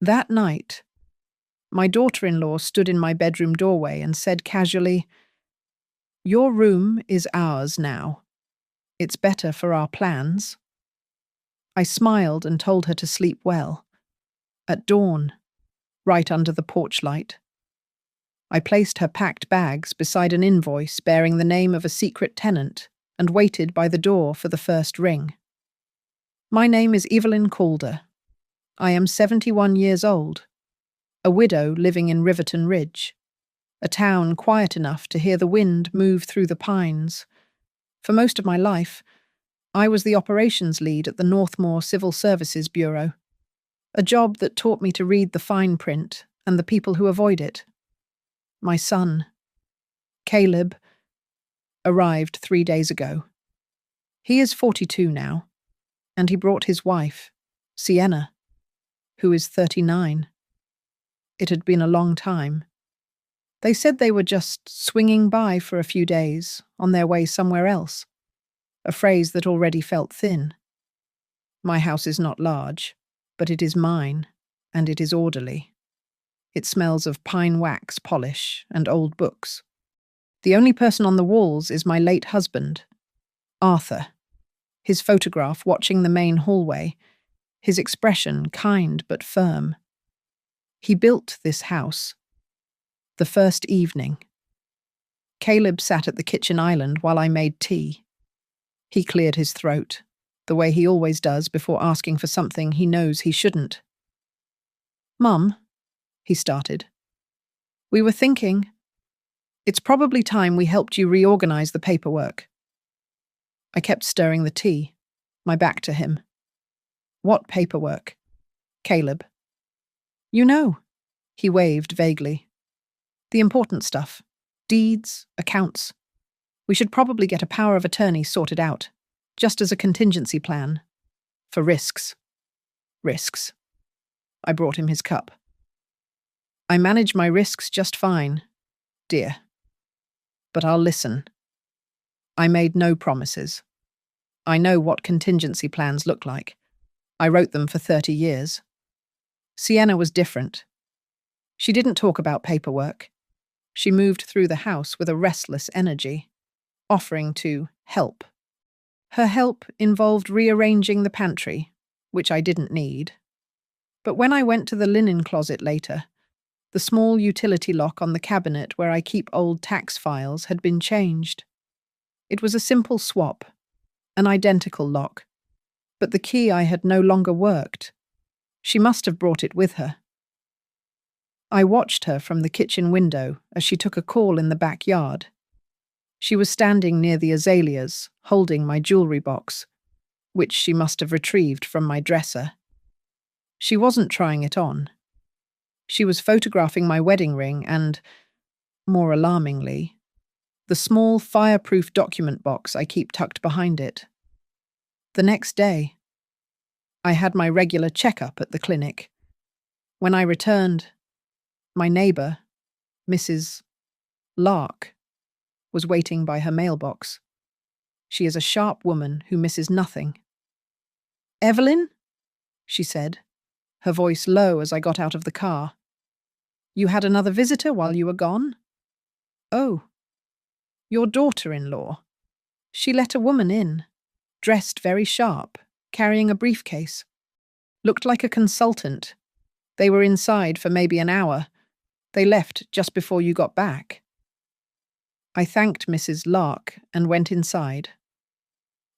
That night, my daughter-in-law stood in my bedroom doorway and said casually, "Your room is ours now. It's better for our plans." I smiled and told her to sleep well. At dawn, right under the porch light, I placed her packed bags beside an invoice bearing the name of a secret tenant and waited by the door for the first ring. "My name is Evelyn Calder. I am 71 years old, a widow living in Riverton Ridge, a town quiet enough to hear the wind move through the pines. For most of my life, I was the operations lead at the Northmoor Civil Services Bureau, a job that taught me to read the fine print and the people who avoid it. My son, Caleb, arrived 3 days ago. He is 42 now, and he brought his wife, Sienna, who is 39. It had been a long time. They said they were just swinging by for a few days, on their way somewhere else, a phrase that already felt thin. My house is not large, but it is mine, and it is orderly. It smells of pine wax polish and old books. The only person on the walls is my late husband, Arthur, his photograph watching the main hallway, his expression kind but firm. He built this house. The first evening, Caleb sat at the kitchen island while I made tea. He cleared his throat, the way he always does before asking for something he knows he shouldn't. "Mum," he started, "we were thinking, it's probably time we helped you reorganize the paperwork." I kept stirring the tea, my back to him. "What paperwork?" "Caleb." "You know," he waved vaguely. "The important stuff. Deeds, accounts. We should probably get a power of attorney sorted out, just as a contingency plan. For risks." "Risks." I brought him his cup. "I manage my risks just fine, dear. But I'll listen. I made no promises. I know what contingency plans look like. I wrote them for 30 years. Sienna was different. She didn't talk about paperwork. She moved through the house with a restless energy, offering to help. Her help involved rearranging the pantry, which I didn't need. But when I went to the linen closet later, the small utility lock on the cabinet where I keep old tax files had been changed. It was a simple swap, an identical lock, but the key I had no longer worked. She must have brought it with her. I watched her from the kitchen window as she took a call in the backyard. She was standing near the azaleas, holding my jewelry box, which she must have retrieved from my dresser. She wasn't trying it on. She was photographing my wedding ring and, more alarmingly, the small fireproof document box I keep tucked behind it. The next day, I had my regular checkup at the clinic. When I returned, my neighbour, Mrs. Lark, was waiting by her mailbox. She is a sharp woman who misses nothing. "Evelyn?" she said, her voice low as I got out of the car. "You had another visitor while you were gone?" "Oh, your daughter-in-law. She let a woman in, dressed very sharp, carrying a briefcase. Looked like a consultant. They were inside for maybe an hour. They left just before you got back." I thanked Mrs. Lark and went inside.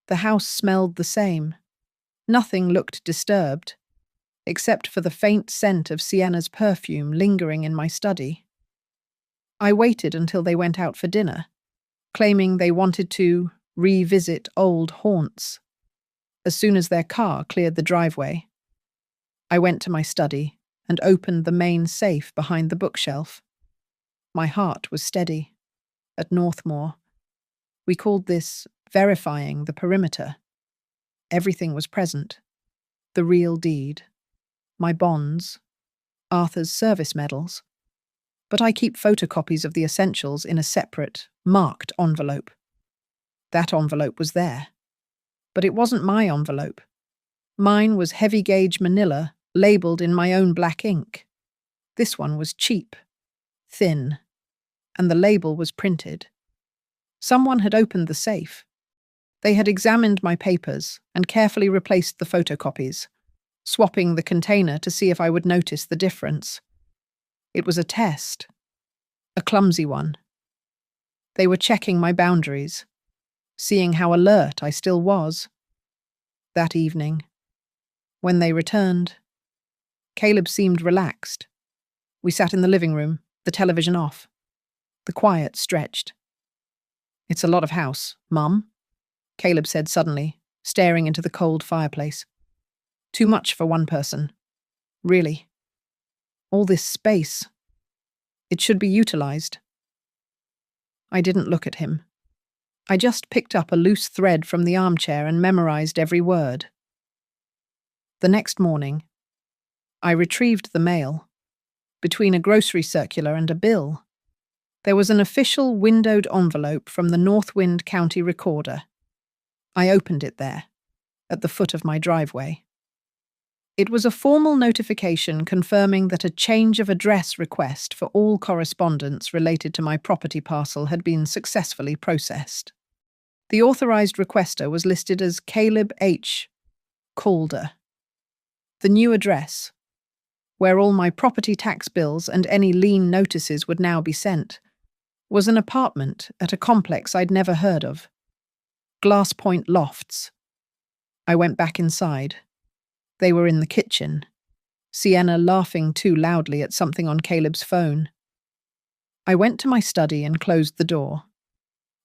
The house smelled the same. Nothing looked disturbed, except for the faint scent of Sienna's perfume lingering in my study. I waited until they went out for dinner, claiming they wanted to revisit old haunts. As soon as their car cleared the driveway, I went to my study and opened the main safe behind the bookshelf. My heart was steady. At Northmoor, we called this verifying the perimeter. Everything was present. The real deed, my bonds, Arthur's service medals. But I keep photocopies of the essentials in a separate, marked envelope. That envelope was there. But it wasn't my envelope. Mine was heavy-gauge manila labelled in my own black ink. This one was cheap, thin, and the label was printed. Someone had opened the safe. They had examined my papers and carefully replaced the photocopies, swapping the container to see if I would notice the difference. It was a test, a clumsy one. They were checking my boundaries, seeing how alert I still was. That evening, when they returned, Caleb seemed relaxed. We sat in the living room, the television off. The quiet stretched. "It's a lot of house, Mum," Caleb said suddenly, staring into the cold fireplace. "Too much for one person. Really. All this space. It should be utilized." I didn't look at him. I just picked up a loose thread from the armchair and memorized every word. The next morning, I retrieved the mail. Between a grocery circular and a bill, there was an official windowed envelope from the Northwind County Recorder. I opened it there, at the foot of my driveway. It was a formal notification confirming that a change of address request for all correspondence related to my property parcel had been successfully processed. The authorized requester was listed as Caleb H. Calder. The new address, where all my property tax bills and any lien notices would now be sent, was an apartment at a complex I'd never heard of. Glass Point Lofts. I went back inside. They were in the kitchen, Sienna laughing too loudly at something on Caleb's phone. I went to my study and closed the door.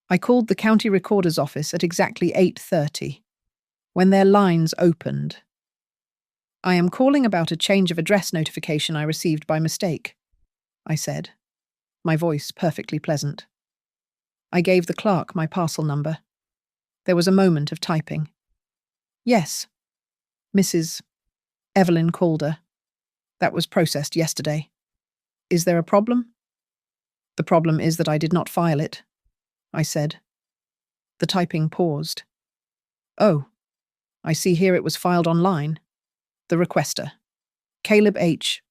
I called the county recorder's office at exactly 8:30, when their lines opened. "I am calling about a change of address notification I received by mistake," I said, my voice perfectly pleasant. I gave the clerk my parcel number. There was a moment of typing. "Yes, Mrs. Evelyn Calder. That was processed yesterday. Is there a problem?" "The problem is that I did not file it," I said. The typing paused. "Oh, I see here it was filed online. The requester, Caleb H.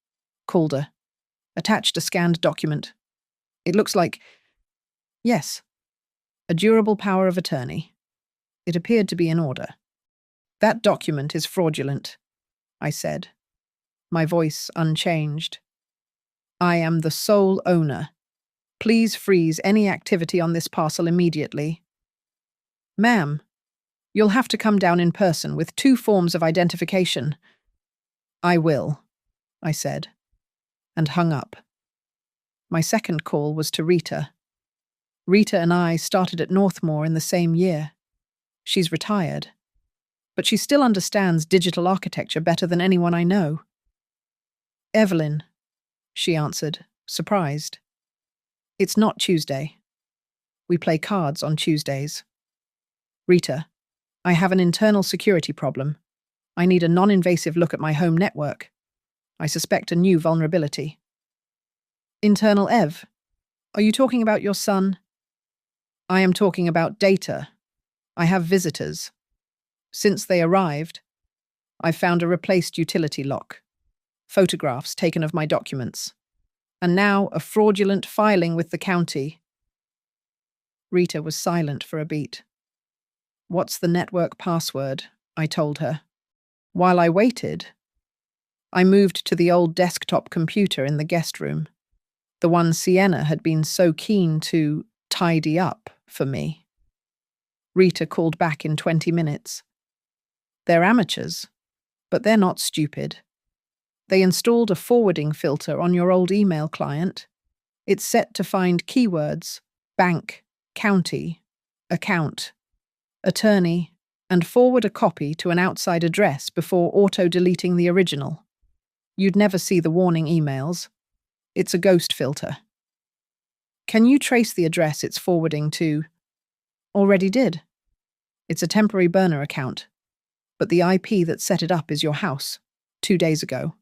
Calder, attached a scanned document. It looks like, yes, a durable power of attorney. It appeared to be in order." "That document is fraudulent," I said, my voice unchanged. "I am the sole owner. Please freeze any activity on this parcel immediately." "Ma'am, you'll have to come down in person with 2 forms of identification." "I will," I said, and hung up. My second call was to Rita. Rita and I started at Northmore in the same year. She's retired, but she still understands digital architecture better than anyone I know. "Evelyn," she answered, surprised. "It's not Tuesday. We play cards on Tuesdays." "Rita, I have an internal security problem. I need a non-invasive look at my home network. I suspect a new vulnerability." "Internal Ev? Are you talking about your son?" "I am talking about data. I have visitors. Since they arrived, I've found a replaced utility lock, photographs taken of my documents, and now a fraudulent filing with the county." Rita was silent for a beat. "What's the network password?" I told her. While I waited, I moved to the old desktop computer in the guest room, the one Sienna had been so keen to tidy up for me. Rita called back in 20 minutes. "They're amateurs, but they're not stupid. They installed a forwarding filter on your old email client. It's set to find keywords, bank, county, account, attorney, and forward a copy to an outside address before auto-deleting the original. You'd never see the warning emails. It's a ghost filter." "Can you trace the address it's forwarding to?" "Already did. It's a temporary burner account, but the IP that set it up is your house, 2 days ago."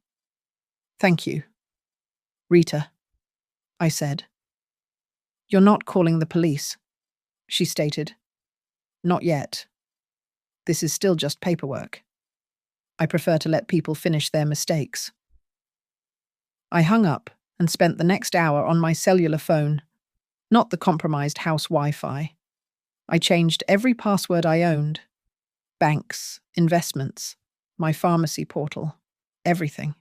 "Thank you." "Rita," I said. "You're not calling the police," she stated. "Not yet. This is still just paperwork." I prefer to let people finish their mistakes. I hung up and spent the next hour on my cellular phone, not the compromised house Wi-Fi. I changed every password I owned. Banks, investments, my pharmacy portal, everything.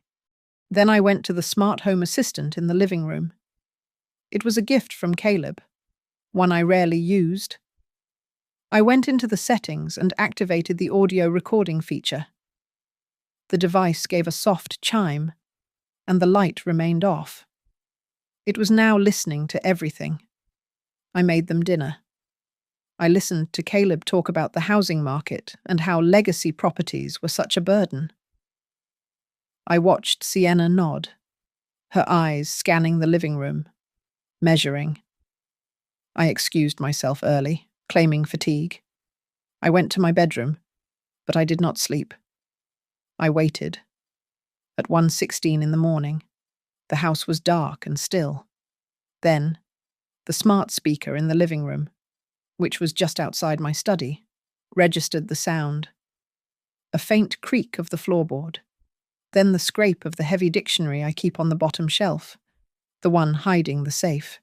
Then I went to the smart home assistant in the living room. It was a gift from Caleb, one I rarely used. I went into the settings and activated the audio recording feature. The device gave a soft chime, and the light remained off. It was now listening to everything. I made them dinner. I listened to Caleb talk about the housing market and how legacy properties were such a burden. I watched Sienna nod, her eyes scanning the living room, measuring. I excused myself early, claiming fatigue. I went to my bedroom, but I did not sleep. I waited. At 1:16 in the morning, the house was dark and still. Then, the smart speaker in the living room, which was just outside my study, registered the sound. A faint creak of the floorboard, then the scrape of the heavy dictionary I keep on the bottom shelf, the one hiding the safe.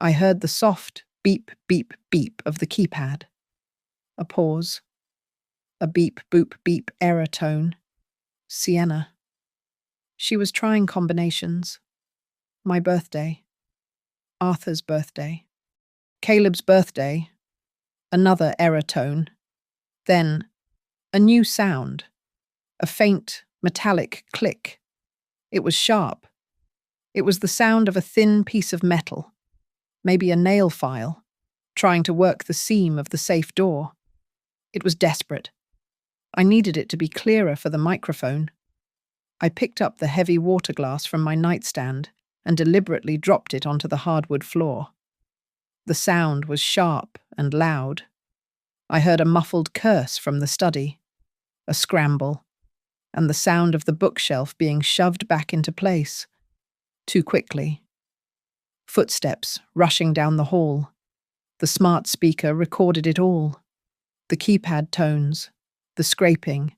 I heard the soft beep, beep, beep of the keypad. A pause. A beep, boop, beep error tone. Sienna. She was trying combinations. My birthday. Arthur's birthday. Caleb's birthday. Another error tone. Then, a new sound. A faint, metallic click. It was sharp. It was the sound of a thin piece of metal, maybe a nail file, trying to work the seam of the safe door. It was desperate. I needed it to be clearer for the microphone. I picked up the heavy water glass from my nightstand and deliberately dropped it onto the hardwood floor. The sound was sharp and loud. I heard a muffled curse from the study, a scramble, and the sound of the bookshelf being shoved back into place. Too quickly. Footsteps rushing down the hall. The smart speaker recorded it all. The keypad tones, the scraping,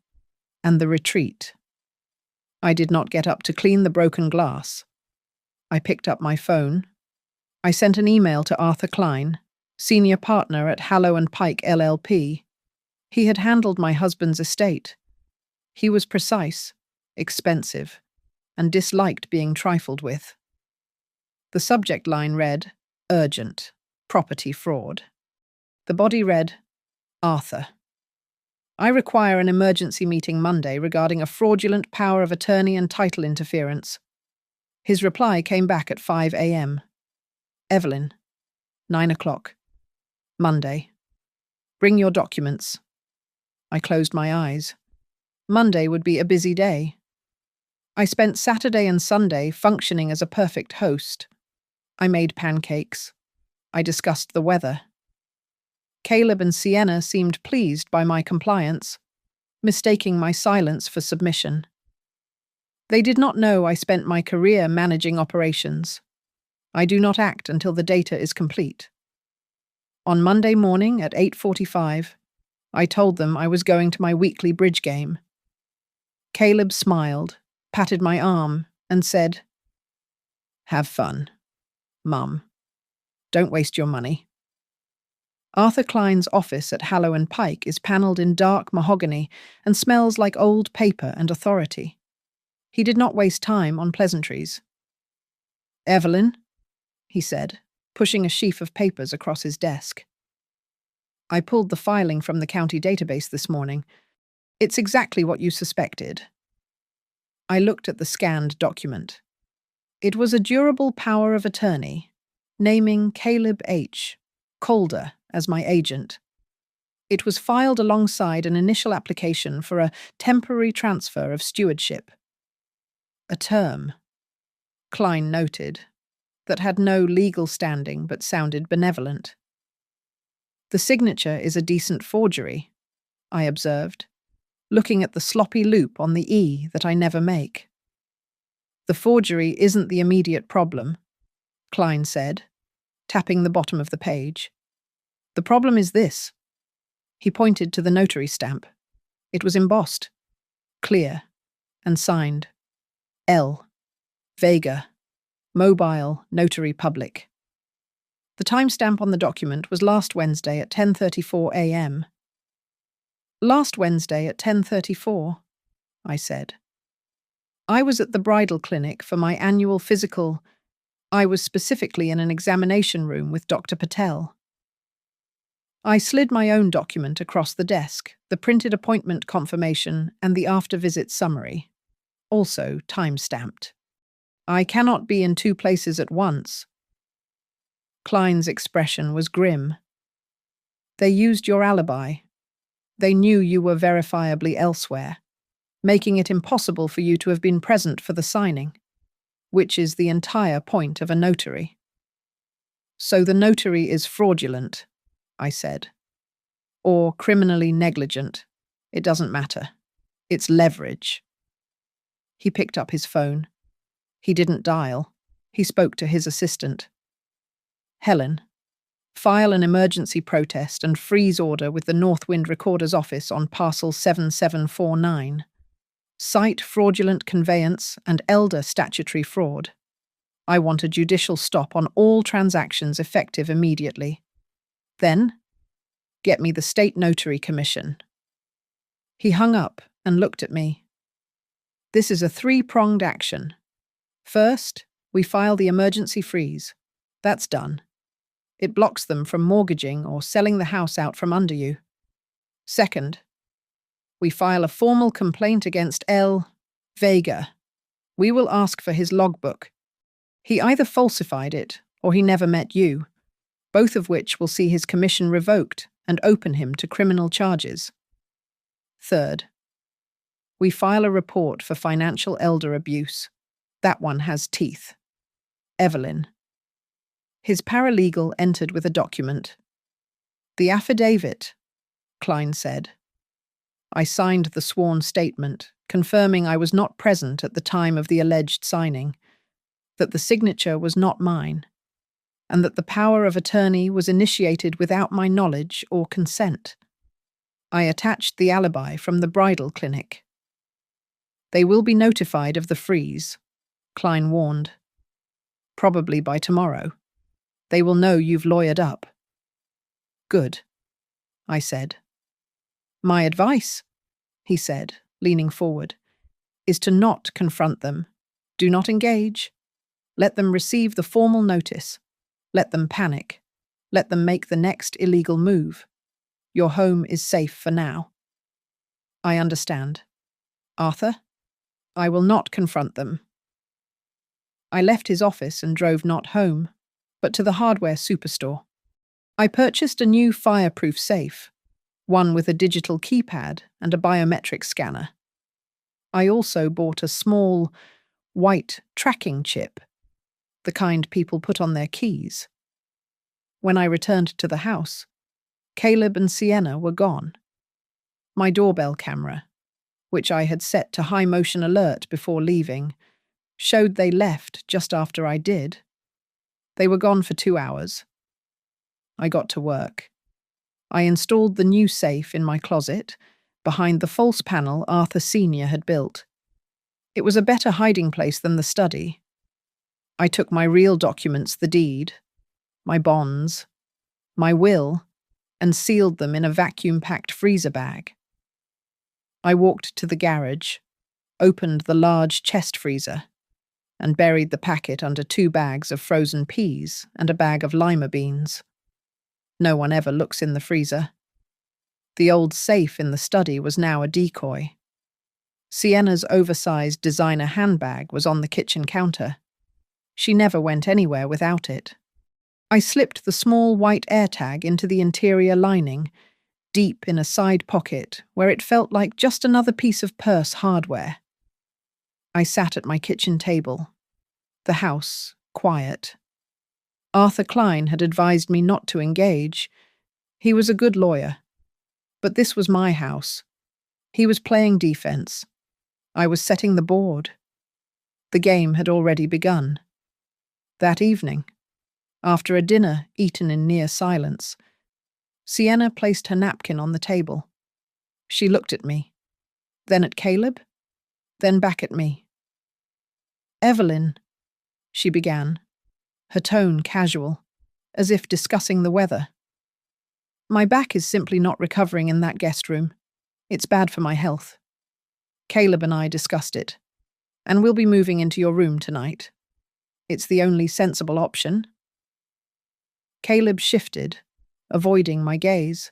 and the retreat. I did not get up to clean the broken glass. I picked up my phone. I sent an email to Arthur Klein, senior partner at Hallow & Pike LLP. He had handled my husband's estate. He was precise, expensive, and disliked being trifled with. The subject line read, "Urgent, property fraud." The body read, "Arthur. I require an emergency meeting Monday regarding a fraudulent power of attorney and title interference." His reply came back at 5 a.m. Evelyn, 9 o'clock. Monday. Bring your documents. I closed my eyes. Monday would be a busy day. I spent Saturday and Sunday functioning as a perfect host. I made pancakes. I discussed the weather. Caleb and Sienna seemed pleased by my compliance, mistaking my silence for submission. They did not know I spent my career managing operations. I do not act until the data is complete. On Monday morning at 8:45, I told them I was going to my weekly bridge game. Caleb smiled, patted my arm, and said, "Have fun, Mum. Don't waste your money." Arthur Klein's office at Hallow & Pike is panelled in dark mahogany and smells like old paper and authority. He did not waste time on pleasantries. "Evelyn," he said, pushing a sheaf of papers across his desk. "I pulled the filing from the county database this morning. It's exactly what you suspected." I looked at the scanned document. It was a durable power of attorney, naming Caleb H. Calder as my agent. It was filed alongside an initial application for a temporary transfer of stewardship. A term, Klein noted, that had no legal standing but sounded benevolent. "The signature is a decent forgery," I observed, looking at the sloppy loop on the E that I never make. "The forgery isn't the immediate problem," Klein said, tapping the bottom of the page. "The problem is this." He pointed to the notary stamp. It was embossed. clear, and signed L. Vega, Mobile Notary Public. The timestamp on the document was last Wednesday at 10:34 a.m. Last Wednesday at 10:34, I said. I was at the bridal clinic for my annual physical. I was specifically in an examination room with Dr. Patel. I slid my own document across the desk, the printed appointment confirmation and the after-visit summary, also time-stamped. I cannot be in two places at once. Klein's expression was grim. They used your alibi. They knew you were verifiably elsewhere, making it impossible for you to have been present for the signing, which is the entire point of a notary. So the notary is fraudulent, I said. Or criminally negligent. It doesn't matter. It's leverage. He picked up his phone. He didn't dial. He spoke to his assistant. Helen, file an emergency protest and freeze order with the Northwind Recorder's Office on parcel 7749. Cite fraudulent conveyance and elder statutory fraud. I want a judicial stop on all transactions effective immediately. Then, get me the State Notary Commission. He hung up and looked at me. This is a three-pronged action. First, we file the emergency freeze. That's done. It blocks them from mortgaging or selling the house out from under you. Second, we file a formal complaint against L. Vega. We will ask for his logbook. He either falsified it or he never met you, both of which will see his commission revoked and open him to criminal charges. Third, we file a report for financial elder abuse. That one has teeth. Evelyn. His paralegal entered with a document. The affidavit, Klein said. I signed the sworn statement, confirming I was not present at the time of the alleged signing, that the signature was not mine, and that the power of attorney was initiated without my knowledge or consent. I attached the alibi from the bridal clinic. They will be notified of the freeze, Klein warned. Probably by tomorrow. They will know you've lawyered up. Good, I said. My advice, he said, leaning forward, is to not confront them. Do not engage. Let them receive the formal notice. Let them panic. Let them make the next illegal move. Your home is safe for now. I understand. Arthur, I will not confront them. I left his office and drove not home, but to the hardware superstore. I purchased a new fireproof safe, one with a digital keypad and a biometric scanner. I also bought a small, white tracking chip, the kind people put on their keys. When I returned to the house, Caleb and Sienna were gone. My doorbell camera, which I had set to high motion alert before leaving, showed they left just after I did. They were gone for 2 hours. I got to work. I installed the new safe in my closet, behind the false panel Arthur Sr. had built. It was a better hiding place than the study. I took my real documents, the deed, my bonds, my will, and sealed them in a vacuum-packed freezer bag. I walked to the garage, opened the large chest freezer, and buried the packet under 2 bags of frozen peas and a bag of lima beans. No one ever looks in the freezer. The old safe in the study was now a decoy. Sienna's oversized designer handbag was on the kitchen counter. She never went anywhere without it. I slipped the small white AirTag into the interior lining, deep in a side pocket where it felt like just another piece of purse hardware. I sat at my kitchen table, the house quiet. Arthur Klein had advised me not to engage. He was a good lawyer. But this was my house. He was playing defense. I was setting the board. The game had already begun. That evening, after a dinner eaten in near silence, Sienna placed her napkin on the table. She looked at me, then at Caleb, then back at me. Evelyn, she began, her tone casual, as if discussing the weather. My back is simply not recovering in that guest room. It's bad for my health. Caleb and I discussed it, and we'll be moving into your room tonight. It's the only sensible option. Caleb shifted, avoiding my gaze.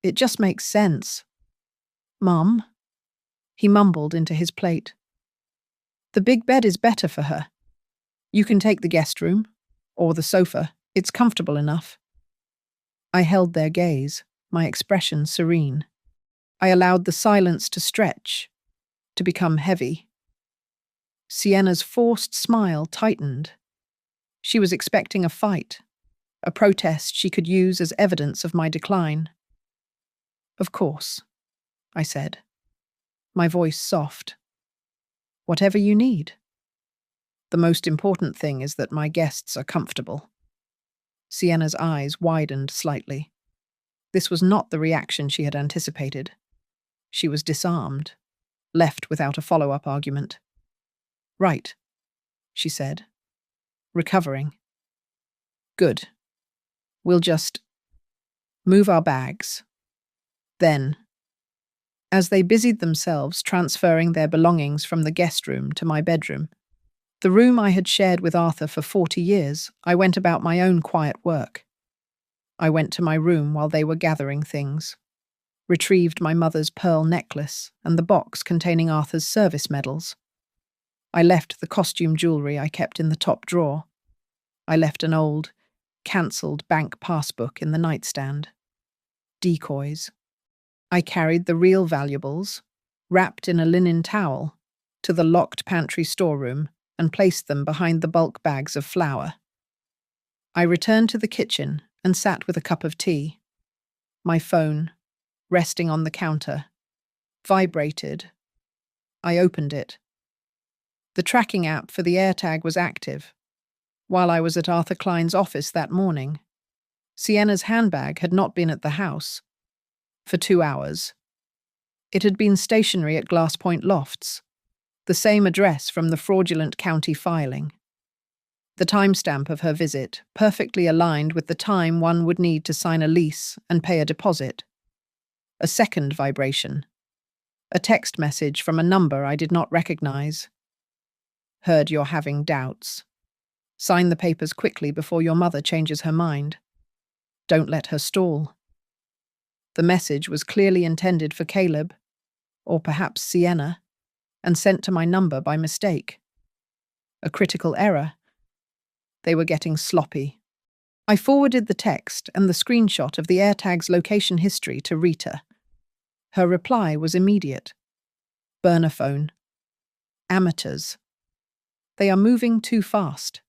It just makes sense. Mum, he mumbled into his plate. The big bed is better for her. You can take the guest room, or the sofa. It's comfortable enough. I held their gaze, my expression serene. I allowed the silence to stretch, to become heavy. Sienna's forced smile tightened. She was expecting a fight, a protest she could use as evidence of my decline. Of course, I said, my voice soft. Whatever you need. The most important thing is that my guests are comfortable. Sienna's eyes widened slightly. This was not the reaction she had anticipated. She was disarmed, left without a follow-up argument. Right, she said, recovering. Good. We'll just move our bags. Then, as they busied themselves transferring their belongings from the guest room to my bedroom, the room I had shared with Arthur for 40 years, I went about my own quiet work. I went to my room while they were gathering things, retrieved my mother's pearl necklace and the box containing Arthur's service medals. I left the costume jewellery I kept in the top drawer. I left an old, cancelled bank passbook in the nightstand. Decoys. I carried the real valuables, wrapped in a linen towel, to the locked pantry storeroom and placed them behind the bulk bags of flour. I returned to the kitchen and sat with a cup of tea. My phone, resting on the counter, vibrated. I opened it. The tracking app for the AirTag was active. While I was at Arthur Klein's office that morning, Sienna's handbag had not been at the house for 2 hours. It had been stationary at Glass Point Lofts, the same address from the fraudulent county filing. The timestamp of her visit perfectly aligned with the time one would need to sign a lease and pay a deposit. A second vibration. A text message from a number I did not recognize. Heard you're having doubts. Sign the papers quickly before your mother changes her mind. Don't let her stall. The message was clearly intended for Caleb, or perhaps Sienna, and sent to my number by mistake. A critical error. They were getting sloppy. I forwarded the text and the screenshot of the AirTag's location history to Rita. Her reply was immediate. Burner phone. Amateurs. They are moving too fast.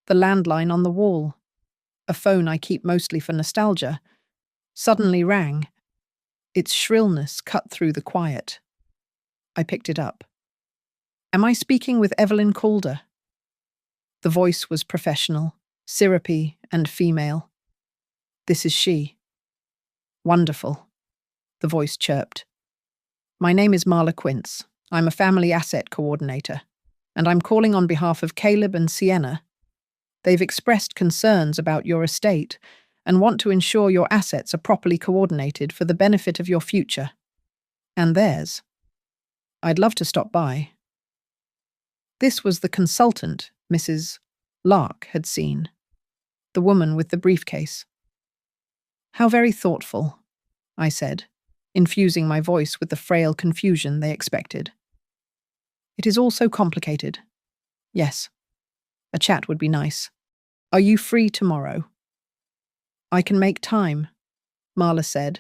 The landline on the wall, a phone I keep mostly for nostalgia, suddenly rang. Its shrillness cut through the quiet. I picked it up. Am I speaking with Evelyn Calder? The voice was professional, syrupy, and female. This is she. Wonderful, the voice chirped. My name is Marla Quince. I'm a family asset coordinator, and I'm calling on behalf of Caleb and Sienna. They've expressed concerns about your estate and want to ensure your assets are properly coordinated for the benefit of your future. And theirs. I'd love to stop by. This was the consultant Mrs. Lark had seen, the woman with the briefcase. How very thoughtful, I said, infusing my voice with the frail confusion they expected. It is all so complicated. Yes, a chat would be nice. Are you free tomorrow? I can make time, Marla said,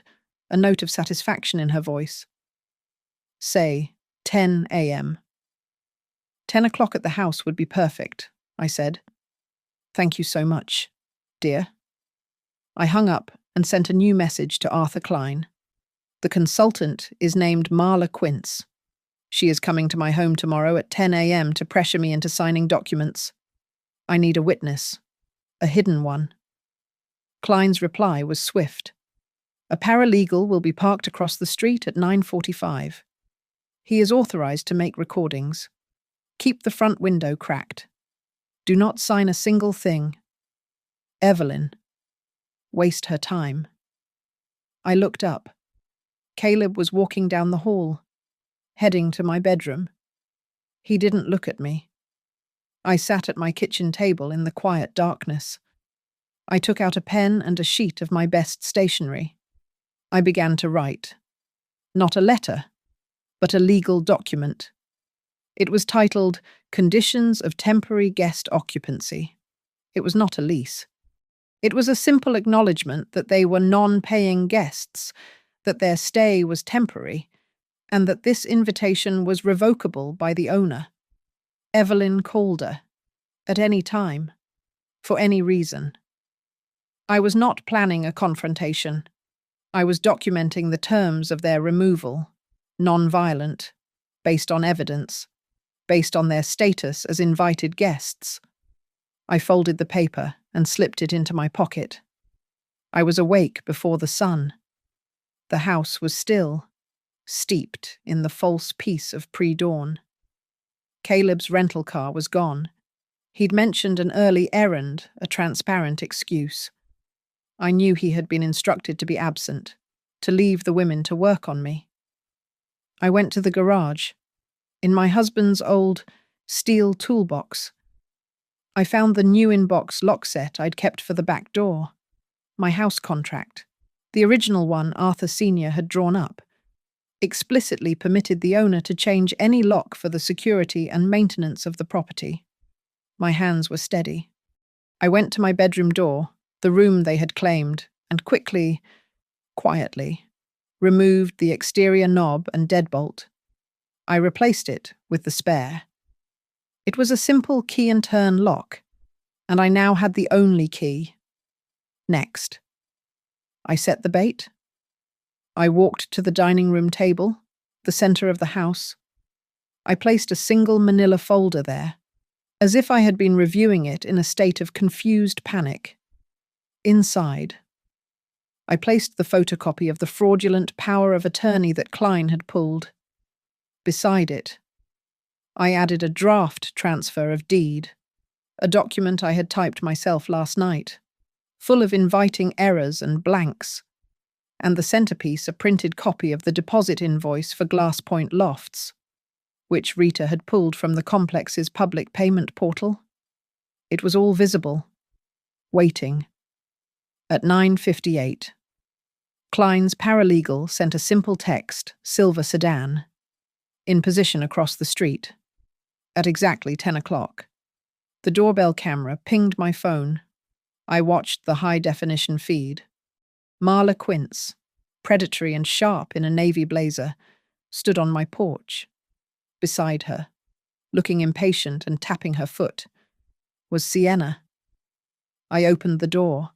a note of satisfaction in her voice. Say, 10 a.m. 10 o'clock at the house would be perfect, I said. Thank you so much, dear. I hung up and sent a new message to Arthur Klein. The consultant is named Marla Quince. She is coming to my home tomorrow at 10 a.m. to pressure me into signing documents. I need a witness, a hidden one. Klein's reply was swift. A paralegal will be parked across the street at 9:45. He is authorized to make recordings. Keep the front window cracked. Do not sign a single thing. Evelyn. Waste her time. I looked up. Caleb was walking down the hall, heading to my bedroom. He didn't look at me. I sat at my kitchen table in the quiet darkness. I took out a pen and a sheet of my best stationery. I began to write. Not a letter, but a legal document. It was titled Conditions of Temporary Guest Occupancy. It was not a lease. It was a simple acknowledgement that they were non-paying guests, that their stay was temporary, and that this invitation was revocable by the owner, Evelyn Calder, at any time, for any reason. I was not planning a confrontation. I was documenting the terms of their removal, non-violent, based on evidence, based on their status as invited guests. I folded the paper and slipped it into my pocket. I was awake before the sun. The house was still, steeped in the false peace of pre-dawn. Caleb's rental car was gone. He'd mentioned an early errand, a transparent excuse. I knew he had been instructed to be absent, to leave the women to work on me. I went to the garage. In my husband's old steel toolbox, I found the new in-box lock set I'd kept for the back door. My house contract, the original one Arthur Sr. had drawn up, explicitly permitted the owner to change any lock for the security and maintenance of the property. My hands were steady. I went to my bedroom door, the room they had claimed, and quietly, removed the exterior knob and deadbolt. I replaced it with the spare. It was a simple key-and-turn lock, and I now had the only key. Next. I set the bait. I walked to the dining room table, the center of the house. I placed a single manila folder there, as if I had been reviewing it in a state of confused panic. Inside, I placed the photocopy of the fraudulent power of attorney that Klein had pulled. Beside it, I added a draft transfer of deed, a document I had typed myself last night, full of inviting errors and blanks, and the centerpiece a printed copy of the deposit invoice for Glass Point Lofts, which Rita had pulled from the complex's public payment portal. It was all visible, waiting. At 9:58, Klein's paralegal sent a simple text, silver sedan, in position across the street. At exactly 10 o'clock, the doorbell camera pinged my phone. I watched the high-definition feed. Marla Quince, predatory and sharp in a navy blazer, stood on my porch. Beside her, looking impatient and tapping her foot, was Sienna. I opened the door,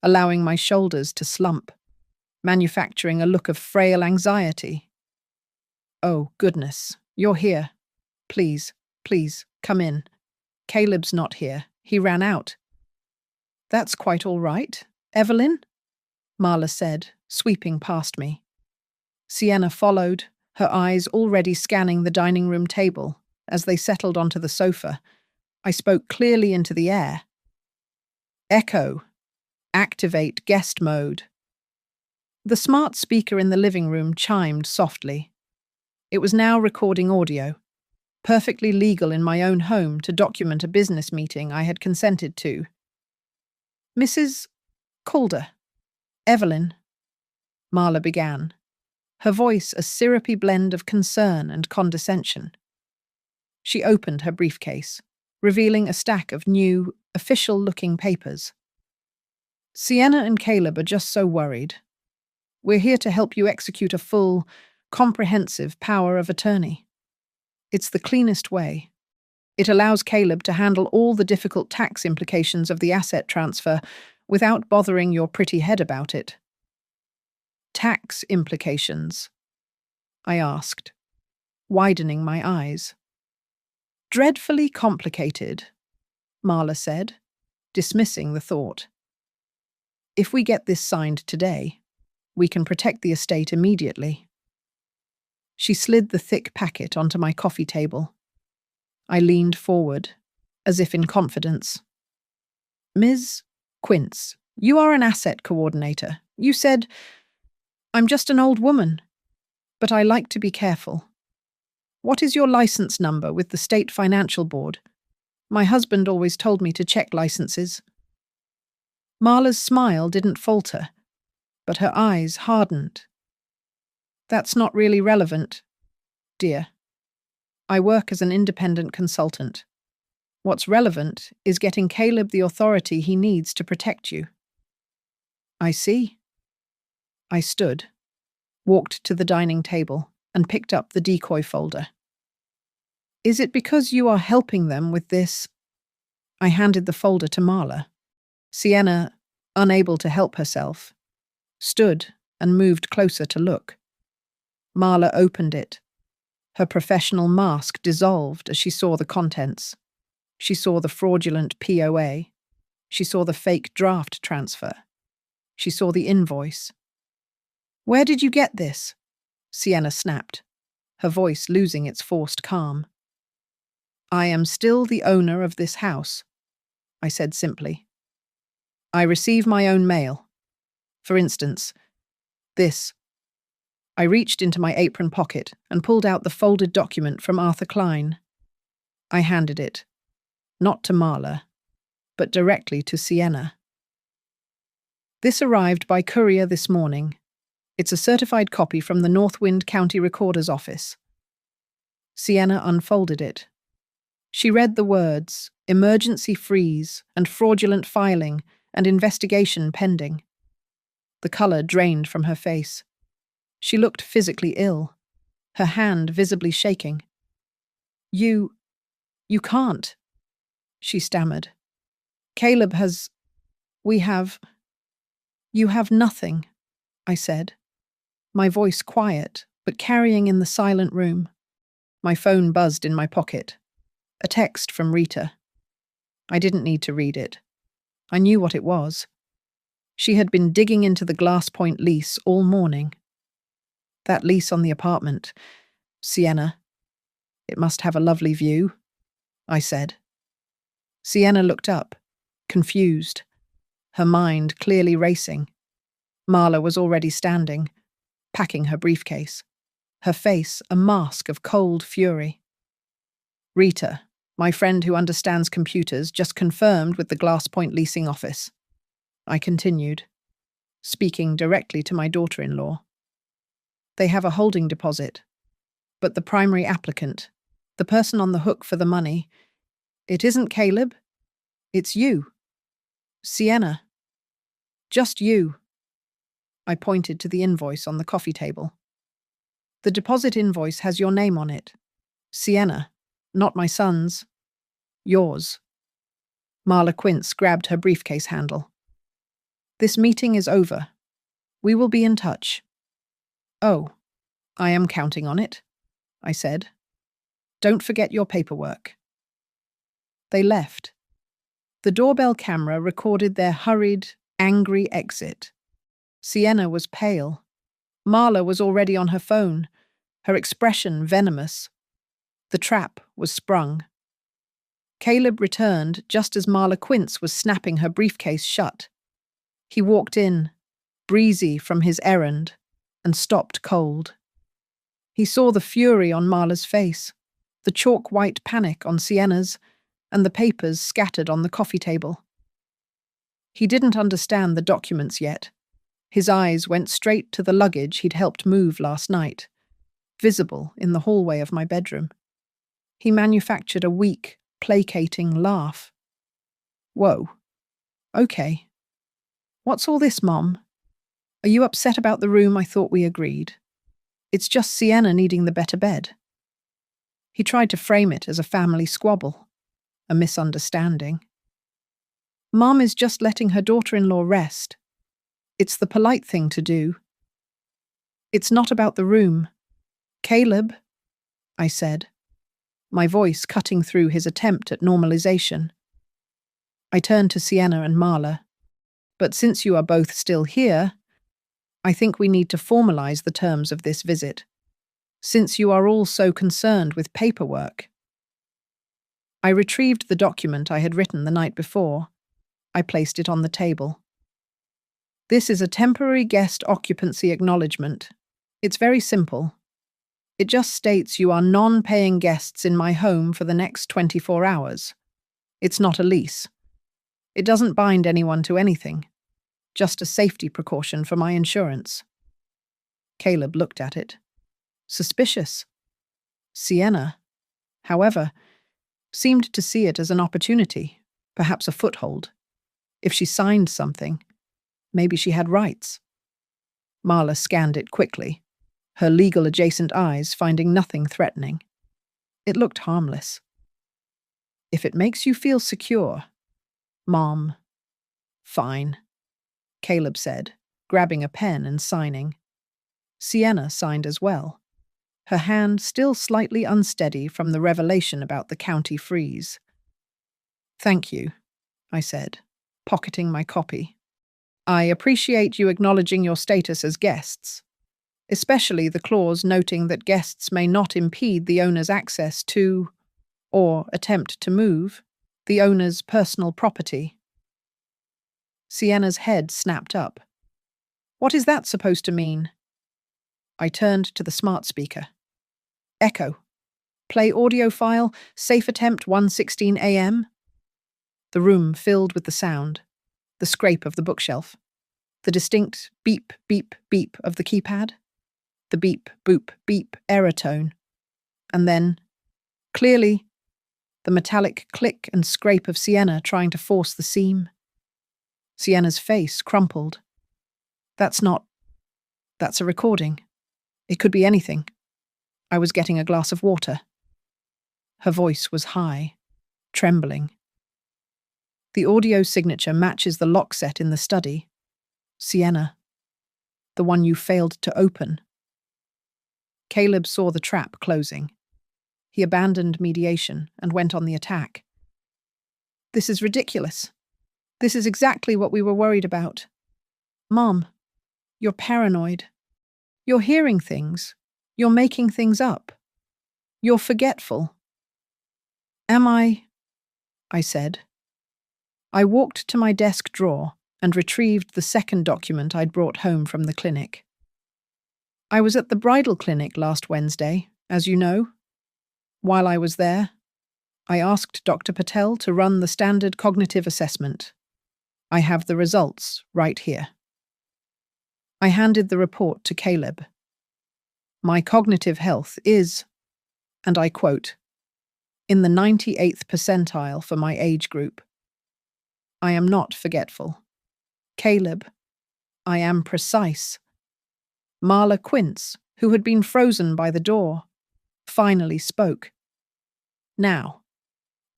allowing my shoulders to slump, manufacturing a look of frail anxiety. "Oh, goodness, you're here. Please, come in. Caleb's not here. He ran out." "That's quite all right, Evelyn," Marla said, sweeping past me. Sienna followed, her eyes already scanning the dining room table as they settled onto the sofa. I spoke clearly into the air. "Echo. Activate guest mode." The smart speaker in the living room chimed softly. It was now recording audio, perfectly legal in my own home to document a business meeting I had consented to. "Mrs. Calder, Evelyn," Marla began, her voice a syrupy blend of concern and condescension. She opened her briefcase, revealing a stack of new, official-looking papers. "Sienna and Caleb are just so worried. We're here to help you execute a full, comprehensive power of attorney. It's the cleanest way. It allows Caleb to handle all the difficult tax implications of the asset transfer without bothering your pretty head about it." "Tax implications?" I asked, widening my eyes. "Dreadfully complicated," Marla said, dismissing the thought. "If we get this signed today, we can protect the estate immediately." She slid the thick packet onto my coffee table. I leaned forward, as if in confidence. Ms. Quince, you are an asset coordinator. You said, I'm just an old woman, but I like to be careful. What is your license number with the State Financial Board? My husband always told me to check licenses. Marla's smile didn't falter, but her eyes hardened. That's not really relevant, dear. I work as an independent consultant. What's relevant is getting Caleb the authority he needs to protect you. I see. I stood, walked to the dining table, and picked up the decoy folder. Is it because you are helping them with this? I handed the folder to Marla. Sienna, unable to help herself, stood and moved closer to look. Marla opened it. Her professional mask dissolved as she saw the contents. She saw the fraudulent POA. She saw the fake draft transfer. She saw the invoice. Where did you get this? Sienna snapped, her voice losing its forced calm. I am still the owner of this house, I said simply. I receive my own mail. For instance, this. I reached into my apron pocket and pulled out the folded document from Arthur Klein. I handed it, not to Marla, but directly to Sienna. This arrived by courier this morning. It's a certified copy from the Northwind County Recorder's Office. Sienna unfolded it. She read the words, emergency freeze and fraudulent filing and investigation pending. The colour drained from her face. She looked physically ill, her hand visibly shaking. You can't, she stammered. Caleb has... You have nothing, I said, my voice quiet, but carrying in the silent room. My phone buzzed in my pocket. A text from Rita. I didn't need to read it. I knew what it was. She had been digging into the Glass Point lease all morning. That lease on the apartment. Sienna. It must have a lovely view, I said. Sienna looked up, confused, her mind clearly racing. Marla was already standing, packing her briefcase, her face a mask of cold fury. Rita, my friend who understands computers, just confirmed with the Glass Point leasing office. I continued, speaking directly to my daughter-in-law. They have a holding deposit, but the primary applicant, the person on the hook for the money, it isn't Caleb, it's you. Sienna. Just you. I pointed to the invoice on the coffee table. The deposit invoice has your name on it. Sienna, not my son's. Yours. Marla Quince grabbed her briefcase handle. This meeting is over. We will be in touch. Oh, I am counting on it, I said. Don't forget your paperwork. They left. The doorbell camera recorded their hurried, angry exit. Sienna was pale. Marla was already on her phone, her expression venomous. The trap was sprung. Caleb returned just as Marla Quince was snapping her briefcase shut. He walked in, breezy from his errand, and stopped cold. He saw the fury on Marla's face, the chalk-white panic on Sienna's, and the papers scattered on the coffee table. He didn't understand the documents yet. His eyes went straight to the luggage he'd helped move last night, visible in the hallway of my bedroom. He manufactured a weak, placating laugh. Whoa. Okay. What's all this, Mom? Are you upset about the room I thought we agreed? It's just Sienna needing the better bed. He tried to frame it as a family squabble, a misunderstanding. Mom is just letting her daughter-in-law rest. It's the polite thing to do. It's not about the room. Caleb, I said, my voice cutting through his attempt at normalization. I turned to Sienna and Marla. But since you are both still here, I think we need to formalize the terms of this visit. since you are all so concerned with paperwork. I retrieved the document I had written the night before. I placed it on the table. This is a temporary guest occupancy acknowledgement. It's very simple. It just states you are non-paying guests in my home for the next 24 hours. It's not a lease. It doesn't bind anyone to anything. Just a safety precaution for my insurance. Caleb looked at it. Suspicious. Sienna, however, seemed to see it as an opportunity, perhaps a foothold. If she signed something, maybe she had rights. Marla scanned it quickly, her legal-adjacent eyes finding nothing threatening. It looked harmless. If it makes you feel secure, Mom. Fine, Caleb said, grabbing a pen and signing. Sienna signed as well, her hand still slightly unsteady from the revelation about the county freeze. Thank you, I said, pocketing my copy. I appreciate you acknowledging your status as guests, especially the clause noting that guests may not impede the owner's access to, or attempt to move, the owner's personal property. Sienna's head snapped up. What is that supposed to mean? I turned to the smart speaker. Echo. Play audio file, safe attempt 1:16 a.m. The room filled with the sound, the scrape of the bookshelf, the distinct beep, beep, beep of the keypad, the beep, boop, beep error tone, and then, clearly, the metallic click and scrape of Sienna trying to force the seam. Sienna's face crumpled. That's a recording. It could be anything. I was getting a glass of water. Her voice was high, trembling. The audio signature matches the lock set in the study. Sienna. The one you failed to open. Caleb saw the trap closing. He abandoned mediation and went on the attack. This is ridiculous. This is exactly what we were worried about. Mom, you're paranoid. You're hearing things. You're making things up. You're forgetful. Am I said. I walked to my desk drawer and retrieved the second document I'd brought home from the clinic. I was at the bridal clinic last Wednesday, as you know. While I was there, I asked Dr. Patel to run the standard cognitive assessment. I have the results right here. I handed the report to Caleb. My cognitive health is, and I quote, in the 98th percentile for my age group. I am not forgetful. Caleb, I am precise. Marla Quince, who had been frozen by the door, finally spoke. Now,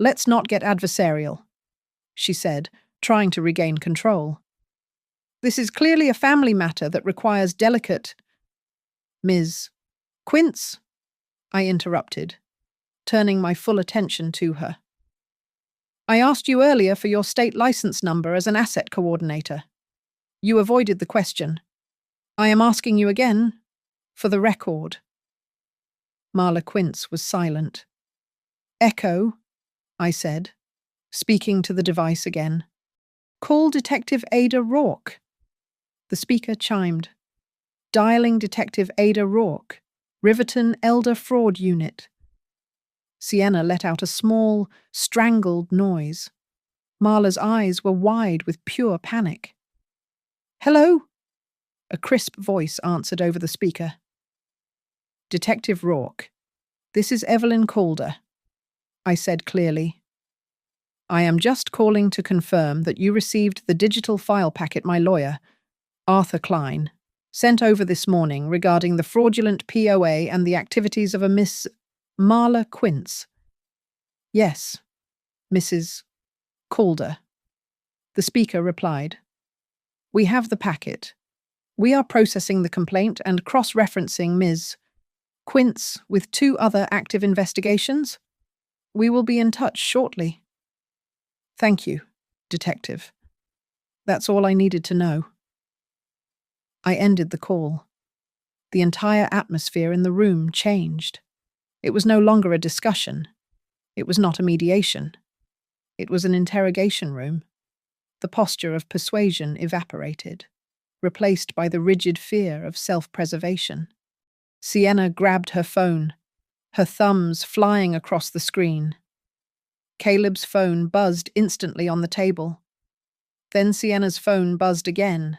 let's not get adversarial, she said, trying to regain control. This is clearly a family matter that requires delicate... Ms. Quince, I interrupted, turning my full attention to her. I asked you earlier for your state license number as an asset coordinator. You avoided the question. I am asking you again, for the record. Marla Quince was silent. Echo, I said, speaking to the device again. Call Detective Ada Rourke. The speaker chimed. Dialing Detective Ada Rourke, Riverton Elder Fraud Unit. Sienna let out a small, strangled noise. Marla's eyes were wide with pure panic. Hello? A crisp voice answered over the speaker. Detective Rourke, this is Evelyn Calder, I said clearly. I am just calling to confirm that you received the digital file packet my lawyer, Arthur Klein, sent over this morning regarding the fraudulent POA and the activities of a Miss Marla Quince. Yes, Mrs. Calder. The speaker replied. We have the packet. We are processing the complaint and cross-referencing Ms. Quince with 2 other active investigations. We will be in touch shortly. Thank you, Detective. That's all I needed to know. I ended the call. The entire atmosphere in the room changed. It was no longer a discussion. It was not a mediation. It was an interrogation room. The posture of persuasion evaporated, replaced by the rigid fear of self-preservation. Sienna grabbed her phone, her thumbs flying across the screen. Caleb's phone buzzed instantly on the table. Then Sienna's phone buzzed again,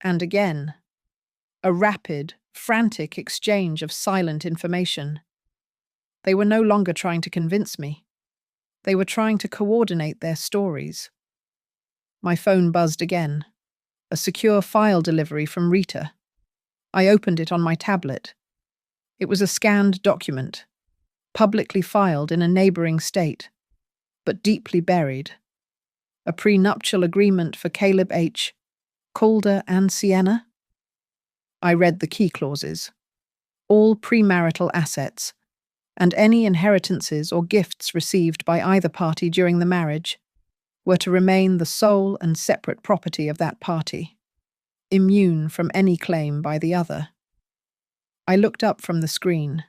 and again. A rapid, frantic exchange of silent information. They were no longer trying to convince me. They were trying to coordinate their stories. My phone buzzed again. A secure file delivery from Rita. I opened it on my tablet. It was a scanned document, publicly filed in a neighboring state, but deeply buried. A prenuptial agreement for Caleb H., Calder and Sienna? I read the key clauses. All premarital assets, and any inheritances or gifts received by either party during the marriage, were to remain the sole and separate property of that party, immune from any claim by the other. I looked up from the screen,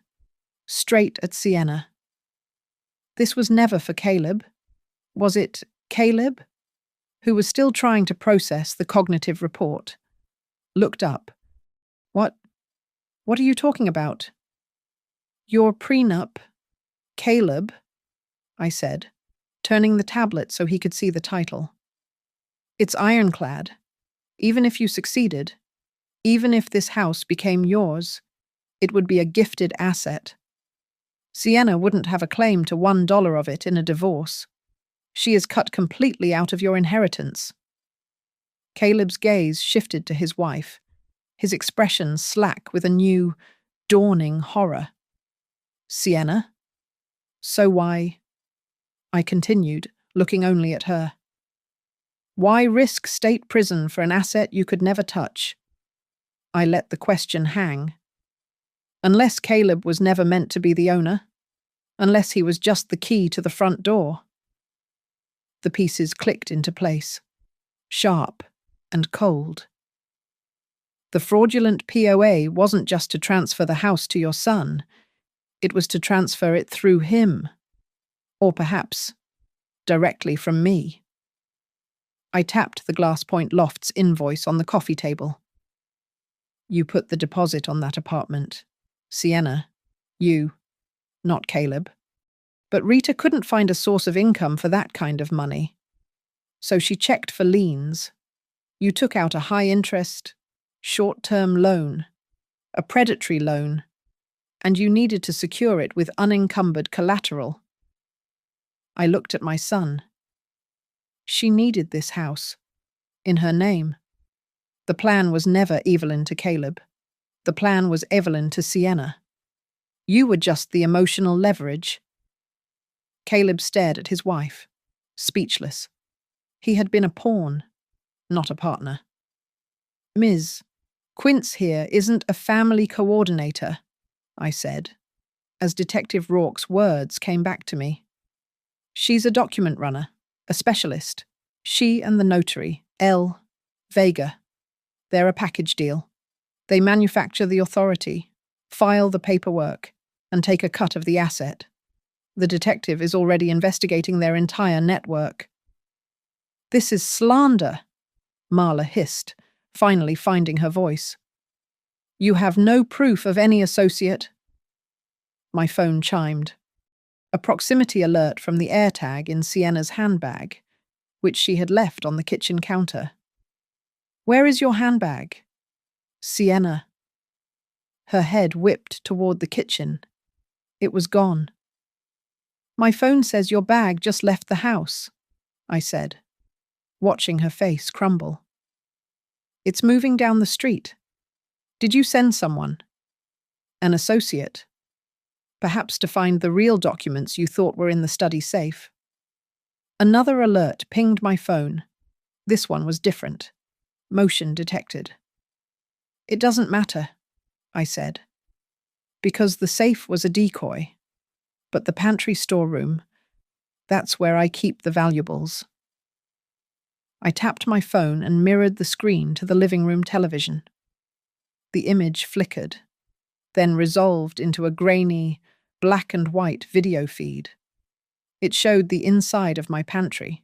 straight at Sienna. This was never for Caleb. Was it Caleb, who was still trying to process the cognitive report? Looked up. What are you talking about? Your prenup, Caleb, I said, turning the tablet so he could see the title. It's ironclad. Even if you succeeded, even if this house became yours, it would be a gifted asset. Sienna wouldn't have a claim to $1 of it in a divorce. She is cut completely out of your inheritance. Caleb's gaze shifted to his wife, his expression slack with a new, dawning horror. Sienna? So why? I continued, looking only at her. Why risk state prison for an asset you could never touch? I let the question hang. Unless Caleb was never meant to be the owner, unless he was just the key to the front door. The pieces clicked into place, sharp and cold. The fraudulent POA wasn't just to transfer the house to your son, it was to transfer it through him, or perhaps directly from me. I tapped the Glass Point Lofts invoice on the coffee table. You put the deposit on that apartment. Sienna. You. Not Caleb. But Rita couldn't find a source of income for that kind of money. So she checked for liens. You took out a high-interest, short-term loan, a predatory loan, and you needed to secure it with unencumbered collateral. I looked at my son. She needed this house, in her name. The plan was never Evelyn to Caleb. The plan was Evelyn to Sienna. You were just the emotional leverage. Caleb stared at his wife, speechless. He had been a pawn, not a partner. Ms. Quince here isn't a family coordinator, I said, as Detective Rourke's words came back to me. She's a document runner, a specialist. She and the notary, L. Vega. They're a package deal. They manufacture the authority, file the paperwork, and take a cut of the asset. The detective is already investigating their entire network. This is slander, Marla hissed, finally finding her voice. You have no proof of any associate. My phone chimed. A proximity alert from the AirTag in Sienna's handbag, which she had left on the kitchen counter. Where is your handbag? Sienna. Her head whipped toward the kitchen. It was gone. My phone says your bag just left the house, I said, watching her face crumble. It's moving down the street. Did you send someone? An associate? Perhaps to find the real documents you thought were in the study safe. Another alert pinged my phone. This one was different. Motion detected. It doesn't matter, I said, because the safe was a decoy. But the pantry storeroom, that's where I keep the valuables. I tapped my phone and mirrored the screen to the living room television. The image flickered, then resolved into a grainy, black and white video feed. It showed the inside of my pantry,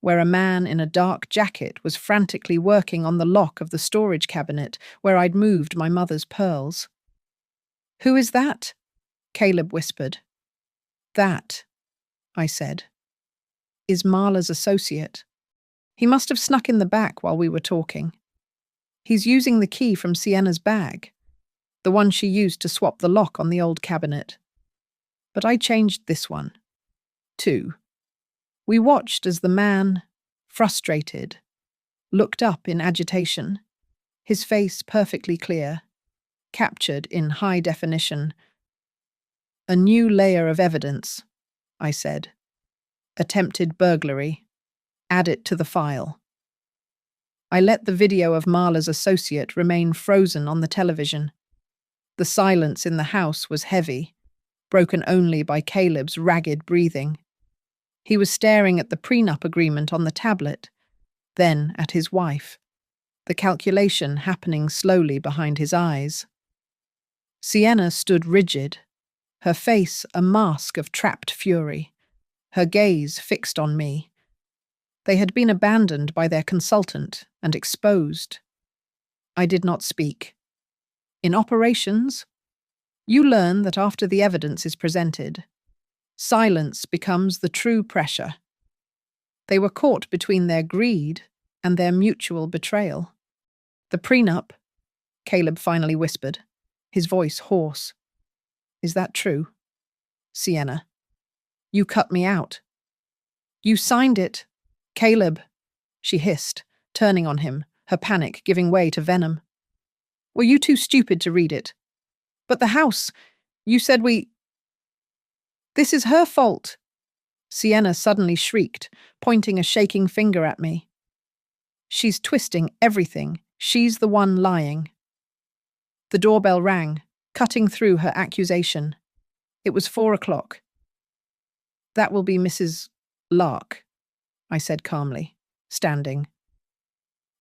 where a man in a dark jacket was frantically working on the lock of the storage cabinet where I'd moved my mother's pearls. "Who is that?" Caleb whispered. "That," I said, "is Marla's associate. He must have snuck in the back while we were talking. He's using the key from Sienna's bag, the one she used to swap the lock on the old cabinet. But I changed this one, too." We watched as the man, frustrated, looked up in agitation, his face perfectly clear, captured in high definition. "A new layer of evidence," I said. "Attempted burglary. Add it to the file." I let the video of Marla's associate remain frozen on the television. The silence in the house was heavy, broken only by Caleb's ragged breathing. He was staring at the prenup agreement on the tablet, then at his wife, the calculation happening slowly behind his eyes. Sienna stood rigid, her face a mask of trapped fury, her gaze fixed on me. They had been abandoned by their consultant and exposed. I did not speak. In operations, you learn that after the evidence is presented, silence becomes the true pressure. They were caught between their greed and their mutual betrayal. "The prenup," Caleb finally whispered, his voice hoarse. "Is that true?" "Sienna, you cut me out." "You signed it." "Caleb," she hissed, turning on him, her panic giving way to venom. "Were you too stupid to read it?" "But the house, you said we—" "This is her fault," Sienna suddenly shrieked, pointing a shaking finger at me. "She's twisting everything. She's the one lying." The doorbell rang, cutting through her accusation. It was 4:00. "That will be Mrs. Lark," I said calmly, standing.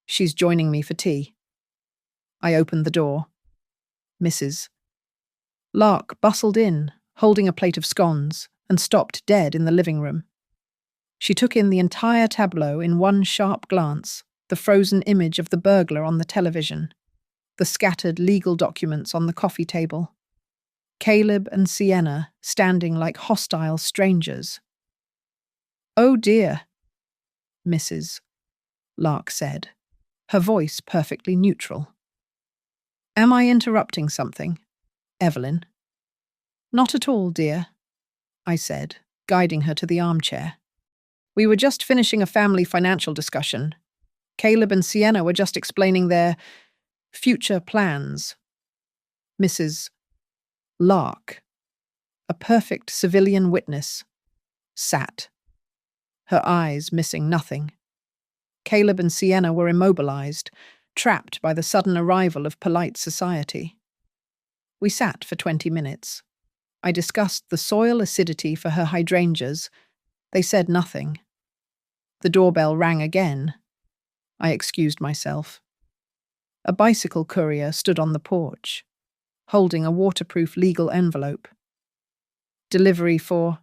"She's joining me for tea." I opened the door. Mrs. Lark bustled in, holding a plate of scones, and stopped dead in the living room. She took in the entire tableau in one sharp glance, the frozen image of the burglar on the television, the scattered legal documents on the coffee table, Caleb and Sienna standing like hostile strangers. "Oh dear," Mrs. Lark said, her voice perfectly neutral. "Am I interrupting something, Evelyn?" "Not at all, dear," I said, guiding her to the armchair. "We were just finishing a family financial discussion. Caleb and Sienna were just explaining their future plans." Mrs. Lark, a perfect civilian witness, sat, her eyes missing nothing. Caleb and Sienna were immobilized, trapped by the sudden arrival of polite society. We sat for 20 minutes. I discussed the soil acidity for her hydrangeas. They said nothing. The doorbell rang again. I excused myself. A bicycle courier stood on the porch, holding a waterproof legal envelope. "Delivery for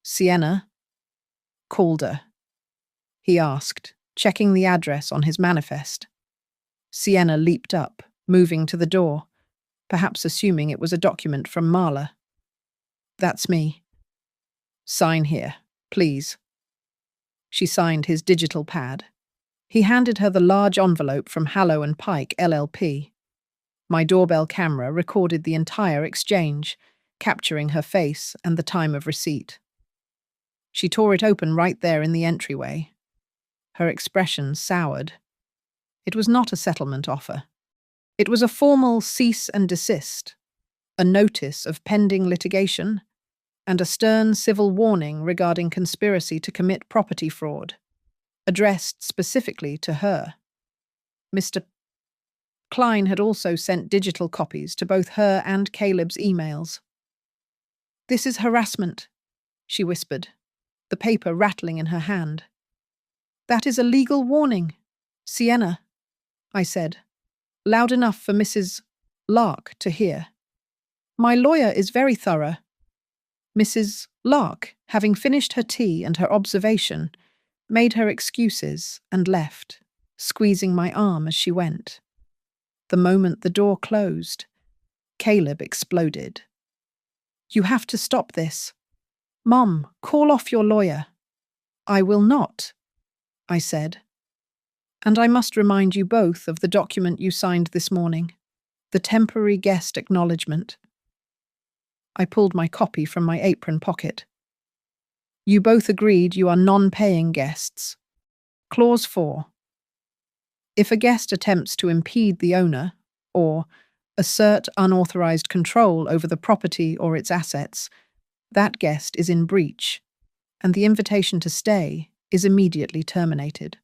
Sienna?" "Calder," he asked, checking the address on his manifest. Sienna leaped up, moving to the door, perhaps assuming it was a document from Marla. "That's me." "Sign here, please." She signed his digital pad. He handed her the large envelope from Hallow and Pike, LLP. My doorbell camera recorded the entire exchange, capturing her face and the time of receipt. She tore it open right there in the entryway. Her expression soured. It was not a settlement offer. It was a formal cease and desist, a notice of pending litigation, and a stern civil warning regarding conspiracy to commit property fraud, addressed specifically to her. Mr. Klein had also sent digital copies to both her and Caleb's emails. "This is harassment," she whispered, the paper rattling in her hand. "That is a legal warning, Sienna," I said, loud enough for Mrs. Lark to hear. My lawyer is very thorough. Mrs. Lark, having finished her tea and her observation, made her excuses and left, squeezing my arm as she went. The moment the door closed, Caleb exploded. You have to stop this. Mom, call off your lawyer. I will not, I said. And I must remind you both of the document you signed this morning, the temporary guest acknowledgement. I pulled my copy from my apron pocket. You both agreed you are non-paying guests. Clause 4. If a guest attempts to impede the owner or assert unauthorized control over the property or its assets, that guest is in breach, and the invitation to stay is immediately terminated.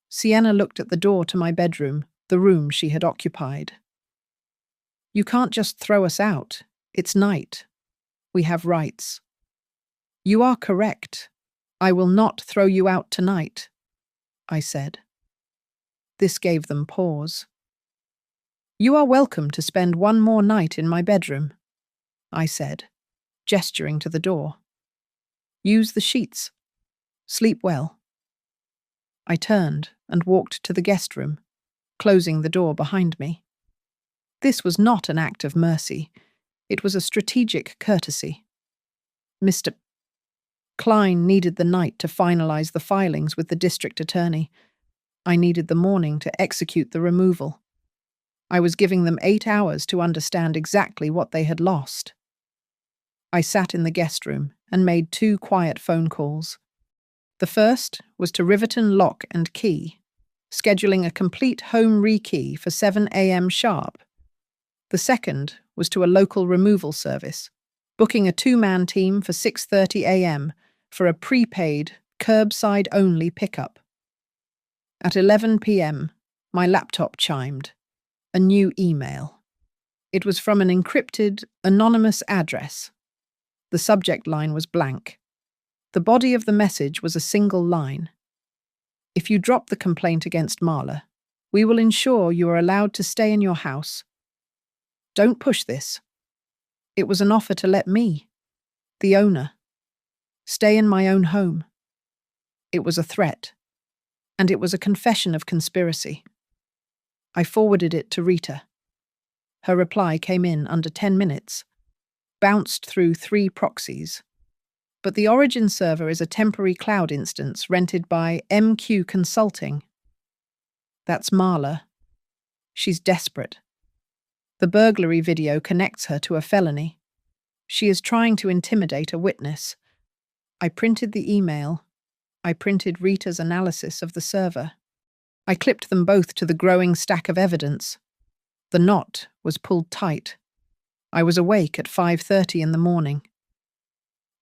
Sienna looked at the door to my bedroom, the room she had occupied. You can't just throw us out. It's night. We have rights. You are correct. I will not throw you out tonight, I said. This gave them pause. You are welcome to spend one more night in my bedroom, I said, gesturing to the door. Use the sheets. Sleep well. I turned and walked to the guest room, closing the door behind me. This was not an act of mercy. It was a strategic courtesy. Mr. Klein needed the night to finalize the filings with the district attorney. I needed the morning to execute the removal. I was giving them 8 hours to understand exactly what they had lost. I sat in the guest room and made 2 quiet phone calls. The first was to Riverton Lock and Key, scheduling a complete home rekey for 7 a.m. sharp. The second was to a local removal service, booking a 2-man team for 6:30 a.m. for a prepaid, curbside-only pickup. At 11 p.m., my laptop chimed. A new email. It was from an encrypted, anonymous address. The subject line was blank. The body of the message was a single line. If you drop the complaint against Marla, we will ensure you are allowed to stay in your house. Don't push this. It was an offer to let me, the owner, stay in my own home. It was a threat, and it was a confession of conspiracy. I forwarded it to Rita. Her reply came in under 10 minutes, bounced through 3 proxies. But the origin server is a temporary cloud instance rented by MQ Consulting. That's Marla. She's desperate. The burglary video connects her to a felony. She is trying to intimidate a witness. I printed the email. I printed Rita's analysis of the server. I clipped them both to the growing stack of evidence. The knot was pulled tight. I was awake at 5:30 in the morning.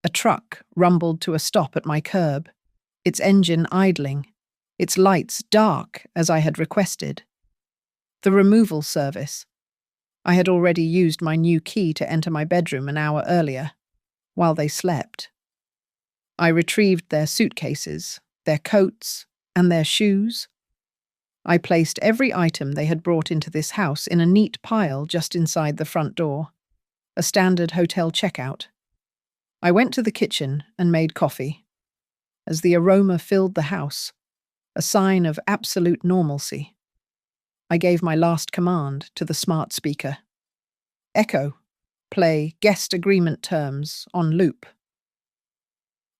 A truck rumbled to a stop at my curb, its engine idling, its lights dark as I had requested. The removal service. I had already used my new key to enter my bedroom an hour earlier, while they slept. I retrieved their suitcases, their coats, and their shoes. I placed every item they had brought into this house in a neat pile just inside the front door, a standard hotel checkout. I went to the kitchen and made coffee. As the aroma filled the house, a sign of absolute normalcy, I gave my last command to the smart speaker. Echo, play guest agreement terms on loop.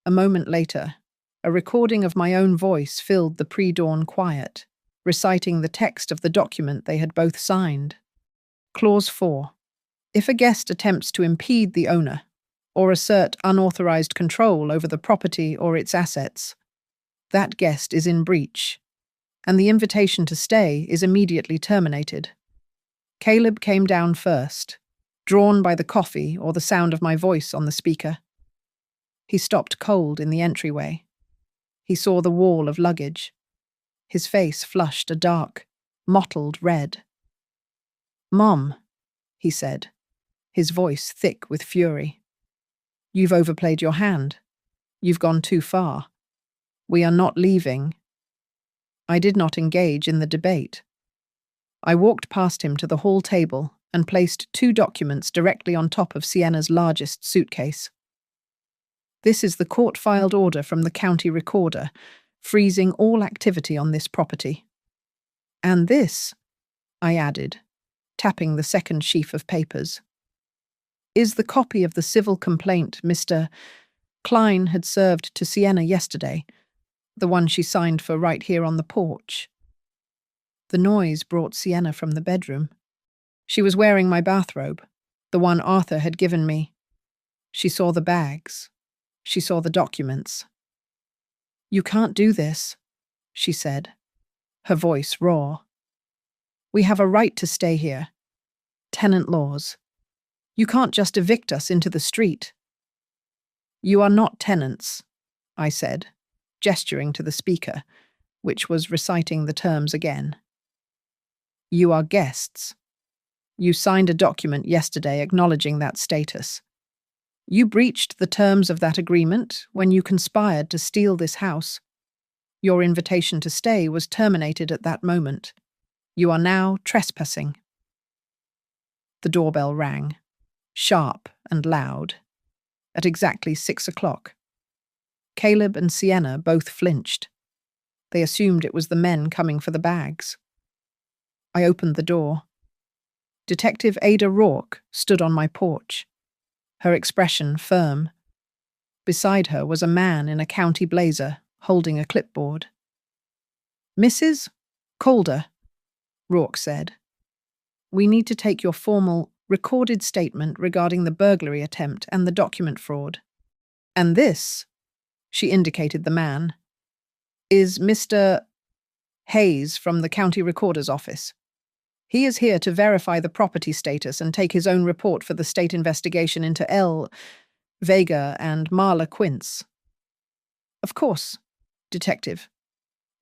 A moment later, a recording of my own voice filled the pre-dawn quiet, reciting the text of the document they had both signed. Clause 4. If a guest attempts to impede the owner or assert unauthorized control over the property or its assets, that guest is in breach, and the invitation to stay is immediately terminated. Caleb came down first, drawn by the coffee or the sound of my voice on the speaker. He stopped cold in the entryway. He saw the wall of luggage. His face flushed a dark, mottled red. "Mom," he said, his voice thick with fury. "You've overplayed your hand. You've gone too far. We are not leaving." I did not engage in the debate. I walked past him to the hall table and placed 2 documents directly on top of Sienna's largest suitcase. This is the court-filed order from the county recorder, freezing all activity on this property. And this, I added, tapping the second sheaf of papers, is the copy of the civil complaint Mr. Klein had served to Sienna yesterday, the one she signed for right here on the porch. The noise brought Sienna from the bedroom. She was wearing my bathrobe, the one Arthur had given me. She saw the bags. She saw the documents. "You can't do this," she said, her voice raw. "We have a right to stay here. Tenant laws. You can't just evict us into the street." "You are not tenants," I said, gesturing to the speaker, which was reciting the terms again. "You are guests. You signed a document yesterday acknowledging that status. You breached the terms of that agreement when you conspired to steal this house. Your invitation to stay was terminated at that moment. You are now trespassing." The doorbell rang, sharp and loud, at exactly 6 o'clock. Caleb and Sienna both flinched. They assumed it was the men coming for the bags. I opened the door. Detective Ada Rourke stood on my porch, her expression firm. Beside her was a man in a county blazer, holding a clipboard. "Mrs. Calder," Rourke said, "we need to take your formal, recorded statement regarding the burglary attempt and the document fraud. And this," she indicated the man, "is Mr. Hayes from the county recorder's office. He is here to verify the property status and take his own report for the state investigation into L. Vega and Marla Quince." "Of course, Detective,"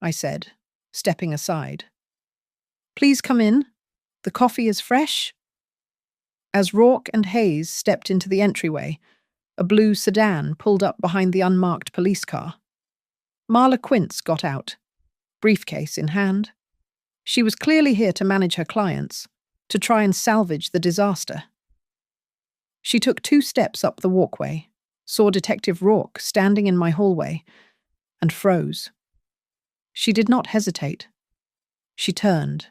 I said, stepping aside. "Please come in. The coffee is fresh." As Rourke and Hayes stepped into the entryway, a blue sedan pulled up behind the unmarked police car. Marla Quince got out, briefcase in hand. She was clearly here to manage her clients, to try and salvage the disaster. She took 2 steps up the walkway, saw Detective Rourke standing in my hallway, and froze. She did not hesitate. She turned,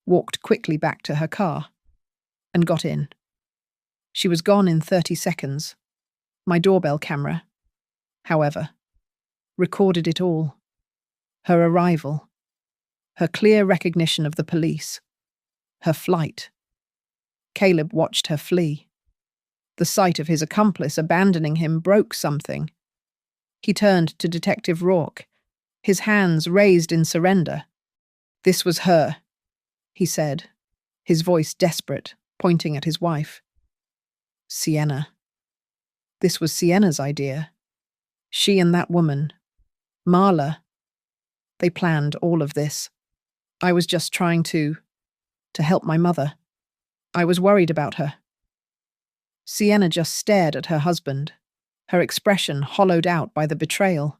walked quickly back to her car, and got in. She was gone in 30 seconds. My doorbell camera, however, recorded it all. Her arrival, her clear recognition of the police, her flight. Caleb watched her flee. The sight of his accomplice abandoning him broke something. He turned to Detective Rourke, his hands raised in surrender. "This was her," he said, his voice desperate, pointing at his wife. "Sienna. This was Sienna's idea. She and that woman, Marla. They planned all of this. I was just trying to help my mother. I was worried about her." Sienna just stared at her husband, her expression hollowed out by the betrayal.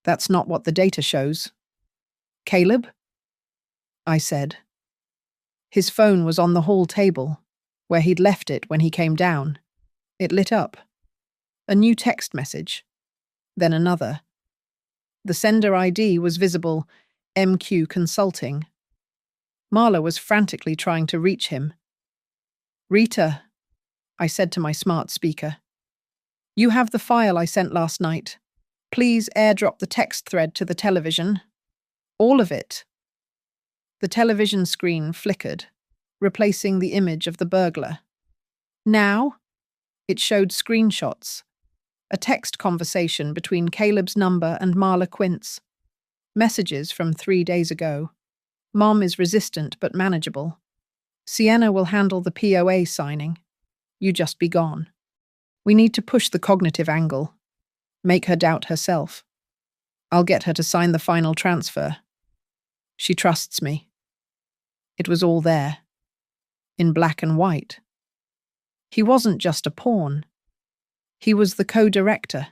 "That's not what the data shows." "Caleb?" I said. His phone was on the hall table, where he'd left it when he came down. It lit up. A new text message. Then another. The sender ID was visible, MQ Consulting. Marla was frantically trying to reach him. "Rita," I said to my smart speaker, "you have the file I sent last night. Please airdrop the text thread to the television. All of it." The television screen flickered, replacing the image of the burglar. Now, it showed screenshots. A text conversation between Caleb's number and Marla Quince. Messages from 3 days ago. "Mom is resistant but manageable. Sienna will handle the POA signing. You just be gone. We need to push the cognitive angle. Make her doubt herself. I'll get her to sign the final transfer. She trusts me." It was all there. In black and white. He wasn't just a pawn. He was the co-director.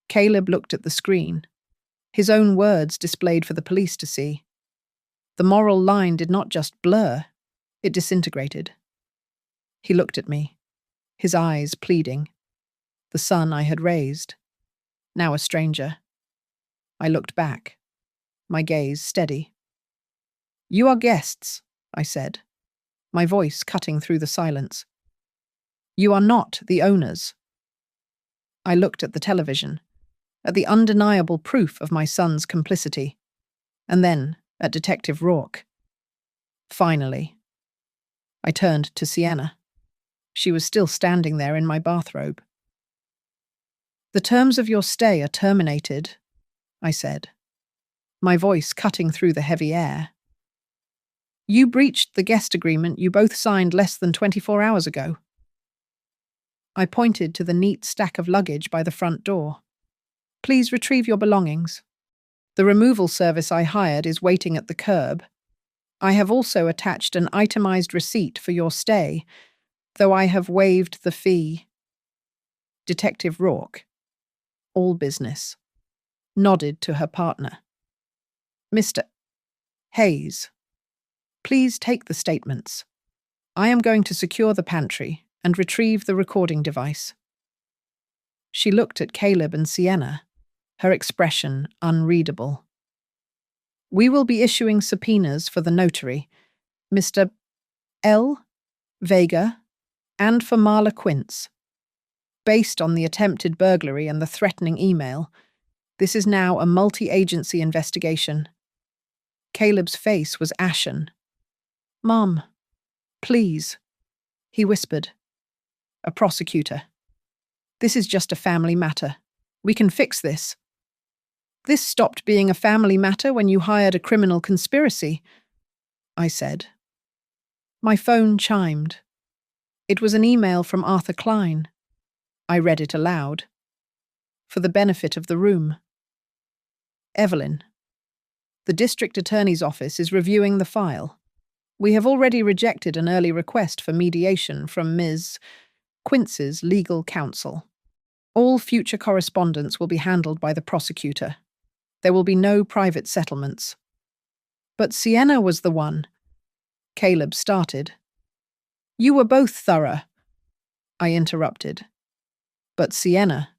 Caleb looked at the screen, his own words displayed for the police to see. The moral line did not just blur, it disintegrated. He looked at me, his eyes pleading. The son I had raised, now a stranger. I looked back, my gaze steady. "You are guests," I said, my voice cutting through the silence. "You are not the owners." I looked at the television, at the undeniable proof of my son's complicity, and then at Detective Rourke. Finally, I turned to Sienna. She was still standing there in my bathrobe. "The terms of your stay are terminated," I said, my voice cutting through the heavy air. "You breached the guest agreement you both signed less than 24 hours ago." I pointed to the neat stack of luggage by the front door. "Please retrieve your belongings. The removal service I hired is waiting at the curb. I have also attached an itemized receipt for your stay, though I have waived the fee." Detective Rourke, all business, nodded to her partner. "Mr. Hayes, please take the statements. I am going to secure the pantry and retrieve the recording device." She looked at Caleb and Sienna, her expression unreadable. "We will be issuing subpoenas for the notary, Mr. L. Vega, and for Marla Quince. Based on the attempted burglary and the threatening email, this is now a multi-agency investigation." Caleb's face was ashen. "Mom, please," he whispered. "A prosecutor. This is just a family matter. We can fix this." "This stopped being a family matter when you hired a criminal conspiracy," I said. My phone chimed. It was an email from Arthur Klein. I read it aloud, for the benefit of the room. "Evelyn, the district attorney's office is reviewing the file. We have already rejected an early request for mediation from Ms. Quince's legal counsel. All future correspondence will be handled by the prosecutor. There will be no private settlements." "But Sienna was the one," Caleb started. "You were both thorough," I interrupted. "But Sienna,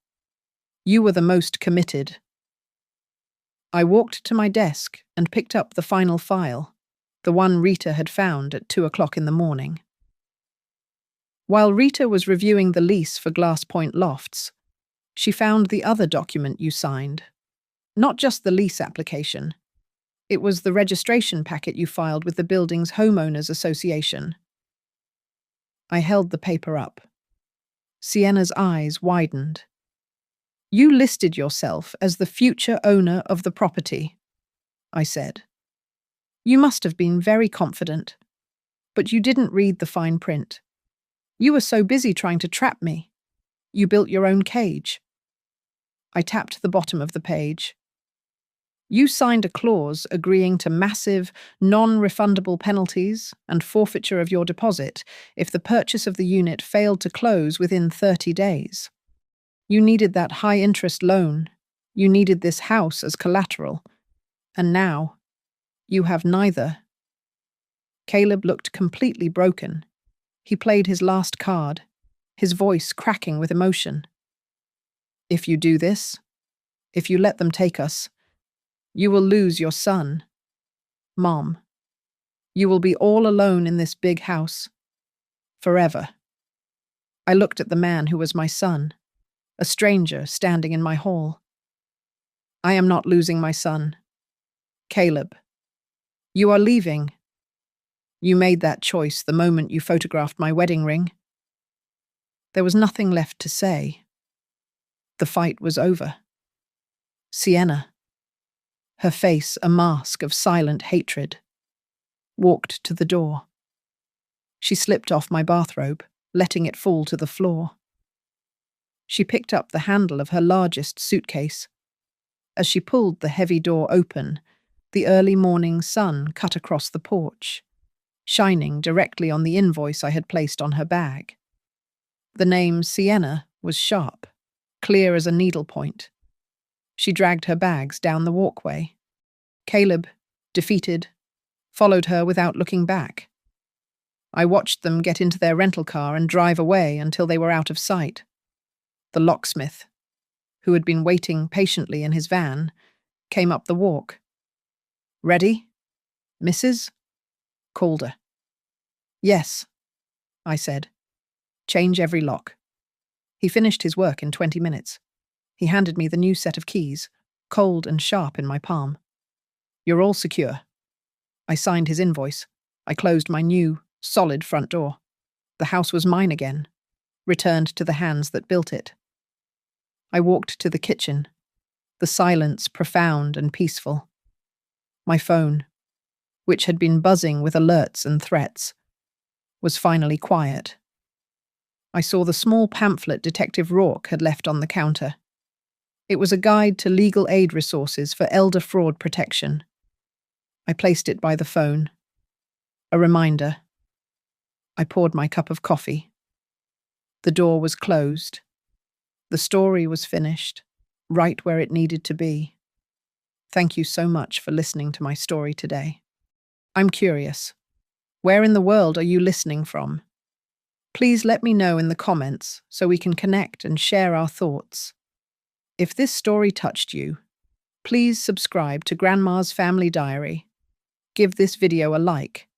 you were the most committed." I walked to my desk and picked up the final file, the one Rita had found at 2 o'clock in the morning. While Rita was reviewing the lease for Glass Point Lofts, she found the other document you signed. Not just the lease application. It was the registration packet you filed with the building's homeowners association. I held the paper up. Sienna's eyes widened. "You listed yourself as the future owner of the property," I said. "You must have been very confident, but you didn't read the fine print. You were so busy trying to trap me. You built your own cage." I tapped the bottom of the page. "You signed a clause agreeing to massive, non-refundable penalties and forfeiture of your deposit if the purchase of the unit failed to close within 30 days. You needed that high-interest loan. You needed this house as collateral. And now, you have neither." Caleb looked completely broken. He played his last card, his voice cracking with emotion. "If you do this, if you let them take us, you will lose your son. Mom, you will be all alone in this big house. Forever." I looked at the man who was my son, a stranger standing in my hall. "I am not losing my son. Caleb, you are leaving. You made that choice the moment you photographed my wedding ring." There was nothing left to say. The fight was over. Sienna, her face a mask of silent hatred, walked to the door. She slipped off my bathrobe, letting it fall to the floor. She picked up the handle of her largest suitcase. As she pulled the heavy door open, the early morning sun cut across the porch, shining directly on the invoice I had placed on her bag. The name Sienna was sharp, clear as a needlepoint. She dragged her bags down the walkway. Caleb, defeated, followed her without looking back. I watched them get into their rental car and drive away until they were out of sight. The locksmith, who had been waiting patiently in his van, came up the walk. "Ready, Mrs.?" Calder. "Yes," I said. "Change every lock." He finished his work in 20 minutes. He handed me the new set of keys, cold and sharp in my palm. "You're all secure." I signed his invoice. I closed my new, solid front door. The house was mine again, returned to the hands that built it. I walked to the kitchen, the silence profound and peaceful. My phone, which had been buzzing with alerts and threats, was finally quiet. I saw the small pamphlet Detective Rourke had left on the counter. It was a guide to legal aid resources for elder fraud protection. I placed it by the phone. A reminder. I poured my cup of coffee. The door was closed. The story was finished, right where it needed to be. Thank you so much for listening to my story today. I'm curious. Where in the world are you listening from? Please let me know in the comments so we can connect and share our thoughts. If this story touched you, please subscribe to Grandma's Family Diary, give this video a like,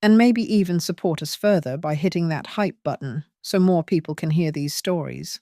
and maybe even support us further by hitting that hype button so more people can hear these stories.